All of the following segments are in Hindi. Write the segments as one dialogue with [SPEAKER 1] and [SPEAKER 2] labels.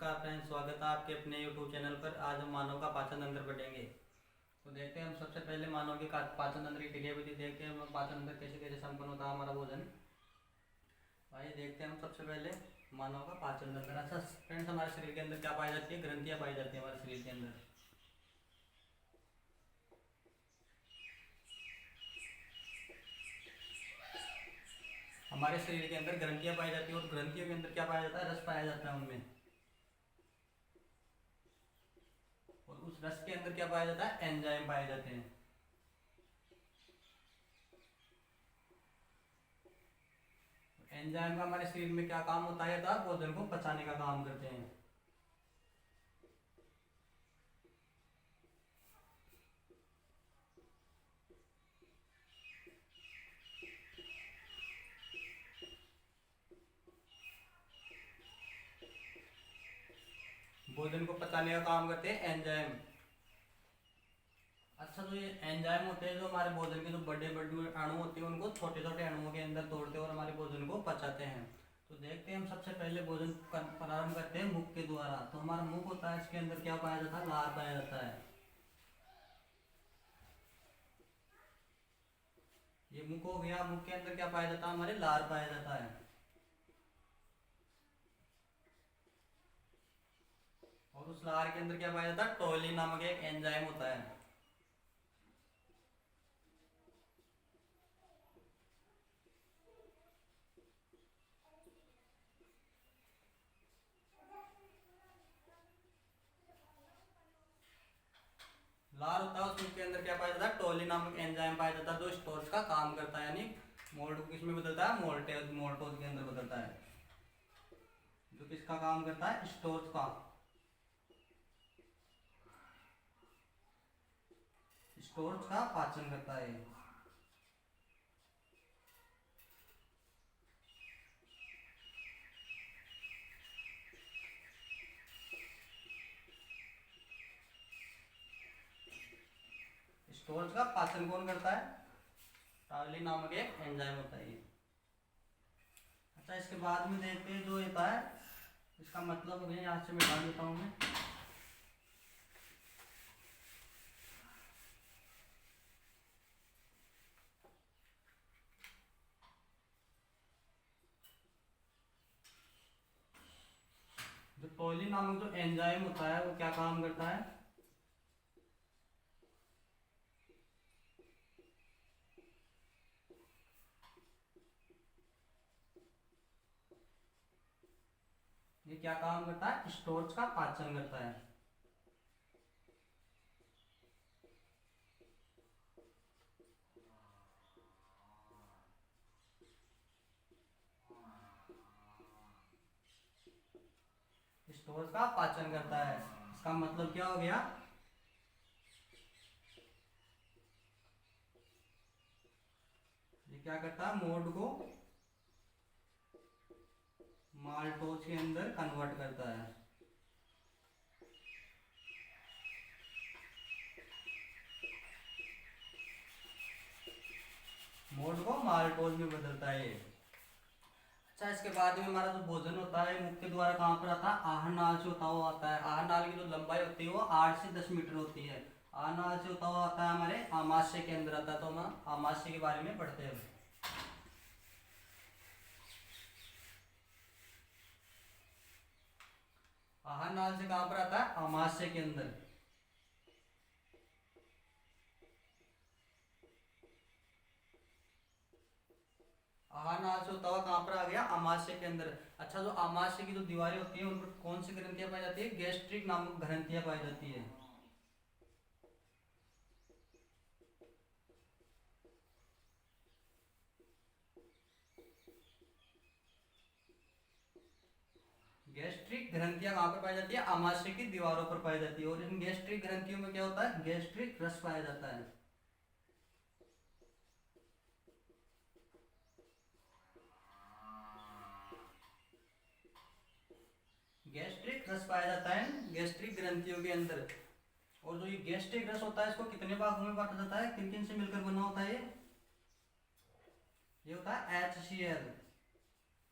[SPEAKER 1] नमस्कार फ्रेंड्स, स्वागत है आपके अपने YouTube चैनल पर। आज हम मानव का पाचन तंत्र पढ़ेंगे। तो देखते हैं हम सबसे पहले मानव के पाचन तंत्र की क्रियाविधि देखते हैं हम पाचन तंत्र कैसे कैसे संपन्न होता है हमारा भोजन। आइए देखते हैं हम सबसे पहले मानव का पाचन तंत्र। अच्छा फ्रेंड्स, हमारे शरीर के अंदर क्या पाई जाती है? ग्रंथियाँ पाई जाती है हमारे शरीर के अंदर। हमारे शरीर के अंदर ग्रंथियाँ पाई जाती है और ग्रंथियों के अंदर क्या पाया जाता है? रस पाया जाता है उनमें। और उस रस के अंदर क्या पाया जाता है? एंजाइम पाए जाते हैं। एंजाइम का हमारे शरीर में क्या काम होता है? था भोजन को पचाने का काम करते हैं। भोजन को पचाने का काम करते हैं एंजाइम। अच्छा, तो ये एंजाइम होते हैं जो हमारे भोजन के जो बड़े बड़े अणु होते हैं उनको छोटे छोटे अणुओं के अंदर तोड़ते हैं और हमारे भोजन को पचाते हैं। तो देखते हैं हम सबसे पहले भोजन प्रारंभ करते हैं मुख के द्वारा। तो हमारा मुख होता है, इसके अंदर क्या पाया जाता है? लार पाया जाता है। ये मुख हो गया। मुख के अंदर क्या पाया जाता है? हमारे लार पाया जाता है। और उस लार के अंदर क्या पाया जाता है? टोलिन नामक एक एंजाइम होता है। लार होता है, उसके अंदर क्या पाया जाता है? टोलिन नामक एंजाइम पाया जाता है जो स्टोर्स का काम करता है, यानी मोल्ड को किसमें बदलता है? मोल्टोज के अंदर बदलता है। जो किसका काम करता है? स्टोर्स का। स्टोर्स का पाचन करता है। स्टोर्स का पाचन कौन करता है? टार्लिन नामक एक एंजाइम होता है ये। अच्छा, इसके बाद में देखते हैं जो होता है, इसका मतलब हो गया, यहाँ से मिटा देता हूँ मैं। जो टोलिन नामक जो एंजाइम होता है वो क्या काम करता है? ये क्या काम करता है? स्टोर्स का पाचन करता है। स्टोर्स का पाचन करता है। इसका मतलब क्या हो गया? ये क्या करता है? मोड को माल्टोज के अंदर कन्वर्ट करता है। मोड को माल्टोज में बदलता है। अच्छा, इसके बाद में हमारा जो भोजन होता है मुख के द्वारा कहाँ पर आता है? आहार नाल से होता हुआ आता है। आहार नाल की जो लंबाई होती है वो 8 से 10 मीटर होती है। आहार नाल से होता हुआ आता है हमारे आमाशय के अंदर आता है। तो हम आमाशय के बारे में पढ़ते हैं। आहार नाल से कहाँ पर आता है? आमाशय के अंदर। आहार नाल से होता हुआ कहाँ पर आ गया? आमाशय के अंदर। अच्छा, जो आमाशय की जो दीवारें होती है उन पर कौन सी ग्रंथियां पाई जाती है? गैस्ट्रिक नामक ग्रंथियां पाई जाती है। गैस्ट्रिक ग्रंथियां कहाँ पर पाई जाती है? आमाशय की दीवारों पर पाई जाती है। और इन गैस्ट्रिक ग्रंथियों में क्या होता है? गैस्ट्रिक रस पाया जाता है। गैस्ट्रिक रस पाया जाता है गैस्ट्रिक ग्रंथियों के अंदर। और जो ये गैस्ट्रिक रस होता है इसको कितने भागों में बांटा जाता है? किन किन से मिलकर बना होता है ये होता है HCl,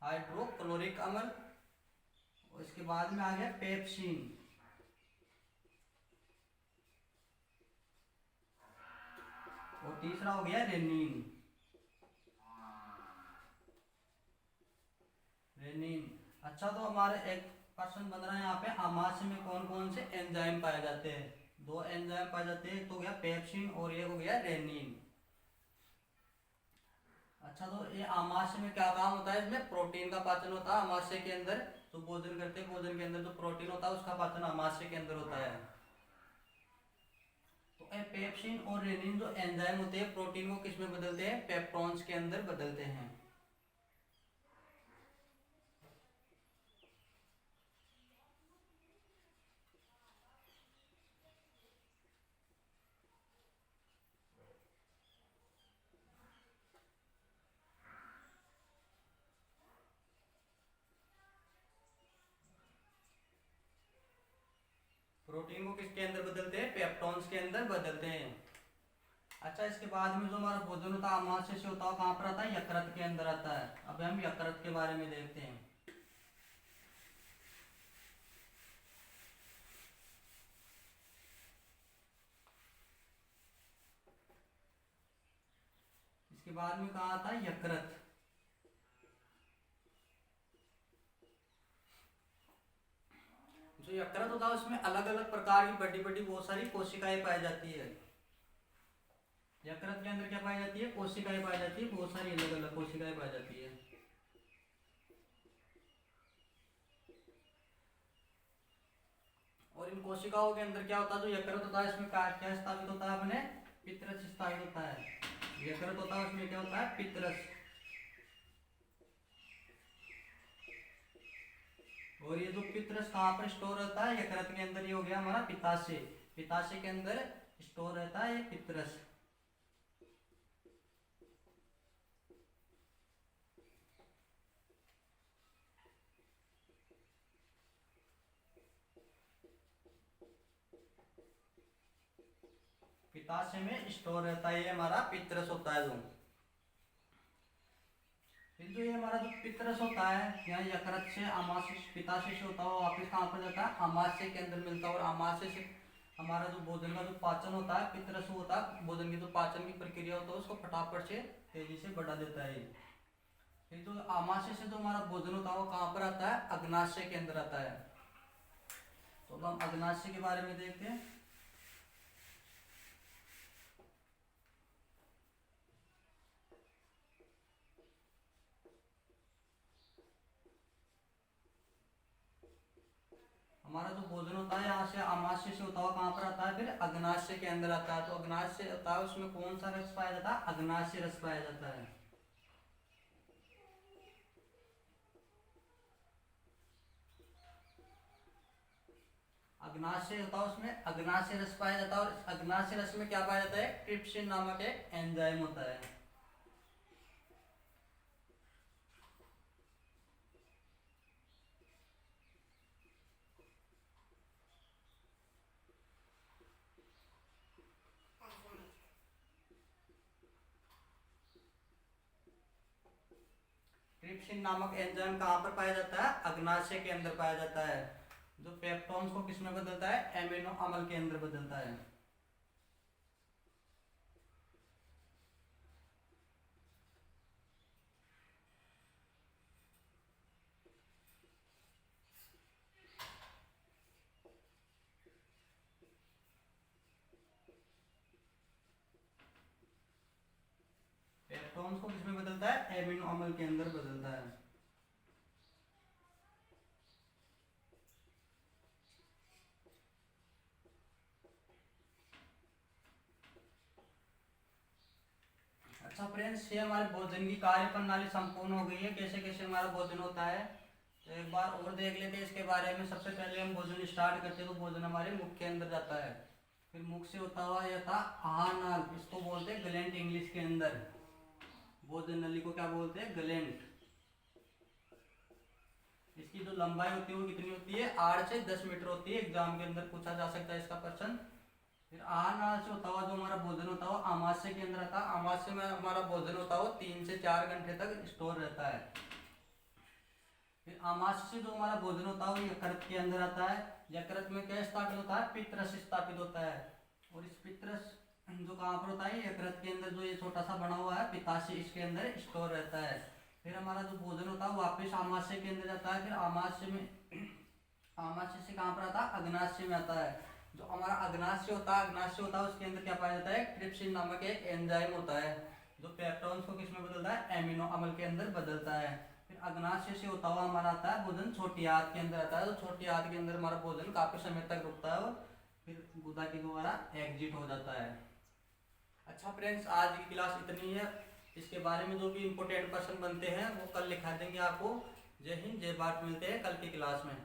[SPEAKER 1] हाइड्रोक्लोरिक अम्ल। और इसके बाद में आ गया पेप्सिन। और तीसरा हो गया रेनिन। रेनिन। अच्छा, तो हमारे एक क्वेश्चन बन रहा है यहाँ पे, अमाशय में कौन कौन से एंजाइम पाए जाते हैं। दो एंजाइम पाए जाते हैं, एक तो हो गया पेप्सिन और एक हो गया रेनिन। अच्छा, तो ये आमाशय में क्या काम होता है, इसमें प्रोटीन का पाचन होता है। आमाशय के अंदर जो भोजन करते हैं, भोजन के अंदर जो प्रोटीन होता है उसका पाचन आमाशय के अंदर होता है। तो ये पेप्सिन और रेनिन जो एंजाइम होते हैं, प्रोटीन को किस में बदलते हैं, पेप्टोन्स के अंदर बदलते हैं। प्रोटीन को किसके अंदर बदलते हैं, पेप्टोन्स के अंदर बदलते हैं। अच्छा, इसके बाद में जो हमारा भोजन होता है आमाशय से होता है, कहाँ पर आता है, यकृत के अंदर आता है। अब हम यकृत के बारे में देखते हैं। इसके बाद में कहाँ आता है, यकृत। जो यकृत होता है उसमें अलग अलग प्रकार की बड़ी बड़ी बहुत सारी कोशिकाएं पाई जाती है। यकृत के अंदर क्या पाई जाती है, कोशिकाएं पाई जाती है, बहुत सारी अलग अलग कोशिकाएं पाई जाती है। और इन कोशिकाओं के अंदर क्या होता है, जो यकृत होता है इसमें क्या स्थापित होता है, अपने पितरस स्थापित होता है। यकृत होता है उसमें क्या होता है, पितरस। और ये जो पितरस कहाँ पर स्टोर रहता है, यकृत के अंदर। ये हो गया हमारा पित्ताशय। पित्ताशय के अंदर स्टोर रहता है ये पितरस। पित्ताशय में स्टोर रहता है, ये हमारा पितरस होता है। जो ये हमारा जो पितरस होता है, यहाँ यकृत से आमाशय, पित्ताशय से होता है, वापस कहाँ पर जाता है, आमाशय के अंदर मिलता है। और आमाशय से हमारा जो भोजन का जो पाचन होता है, पितरस होता है, भोजन की जो पाचन की प्रक्रिया होता है उसको फटाफट से तेजी से बढ़ा देता है। फिर जो आमाशय से जो हमारा भोजन होता है वो कहाँ पर आता है, अग्नाशय के अंदर आता है। तो अब हम अग्नाशय के बारे में देखते हैं। हमारा जो भोजन होता है यहाँ से आमाशय से होता हुआ कहाँ पर आता है, फिर अग्नाशय के अंदर आता है। तो अग्नाशय होता है उसमें कौन सा रस पाया जाता है, अग्नाशय रस पाया जाता है। अग्नाशय होता है उसमें अग्नाशय रस पाया जाता है। और अग्नाशय रस में क्या पाया जाता है, ट्रिप्सिन नामक एक एंजाइम होता है। ट्रिप्सिन नामक एंजाइम कहाँ पर पाया जाता है, अग्नाशय के अंदर पाया जाता है। जो पेप्टोन्स को किसमें बदलता है, एमिनो अम्ल के अंदर बदलता है। पेप्टोन्स को किसमें बदलता है, एमिनो अम्ल के अंदर बदलता है। अच्छा फ्रेंड्स, ये हमारे भोजन की कार्य प्रणाली संपूर्ण हो गई है, कैसे कैसे हमारा भोजन होता है। तो एक बार और देख लेते हैं इसके बारे में। सबसे पहले हम भोजन स्टार्ट करते हैं तो भोजन हमारे मुख के अंदर जाता है। फिर मुख से होता हुआ यह था आहार नाल, इसको बोलते हैं ग्लैंड इंग्लिश के अंदर। भोजन नली को क्या बोलते हैं, ग्लैंड। इसकी जो लंबाई होती है वो कितनी होती है, 8 से 10 मीटर होती है। एग्जाम के अंदर पूछा जा सकता है इसका प्रश्न। फिर आहार नाल से होता हुआ जो हमारा भोजन होता है आमाशय के अंदर आता है। आमाशय में हमारा भोजन होता है 3 से 4 घंटे तक स्टोर रहता है। फिर आमाशय से जो हमारा भोजन होता है वो यकृत के अंदर आता है। यकृत में क्या स्थापित होता है, पित्ररस स्थापित होता है। और इस पित्ररस जो कहाँ पर होता है, यकृत के अंदर जो ये छोटा सा बना हुआ है पित्ताशय, इसके अंदर स्टोर रहता है। फिर हमारा जो भोजन होता है वापस आमाशय के अंदर जाता है। फिर आमाशय में आमाशय से कहाँ पर आता है, अग्नाशय में आता है। जो हमारा अग्नाशय होता है उसके अंदर क्या पाया जाता है, ट्रिप्सिन नामक एक एंजाइम होता है जो पेप्टोन्स को किसमें बदलता है, एमिनो अम्ल के अंदर बदलता है। फिर अग्नाशय से होता हुआ हमारा आता है भोजन छोटी आंत के अंदर आता है। तो छोटी आंत के अंदर हमारा भोजन काफी समय तक रुकता है और फिर गुदा के द्वारा एग्जिट हो जाता है। अच्छा फ्रेंड्स, आज की क्लास इतनी है। इसके बारे में जो भी इम्पोर्टेंट क्वेश्चन बनते हैं वो कल लिखा देंगे आपको। जय हिंद, जय भारत। मिलते हैं कल की क्लास में।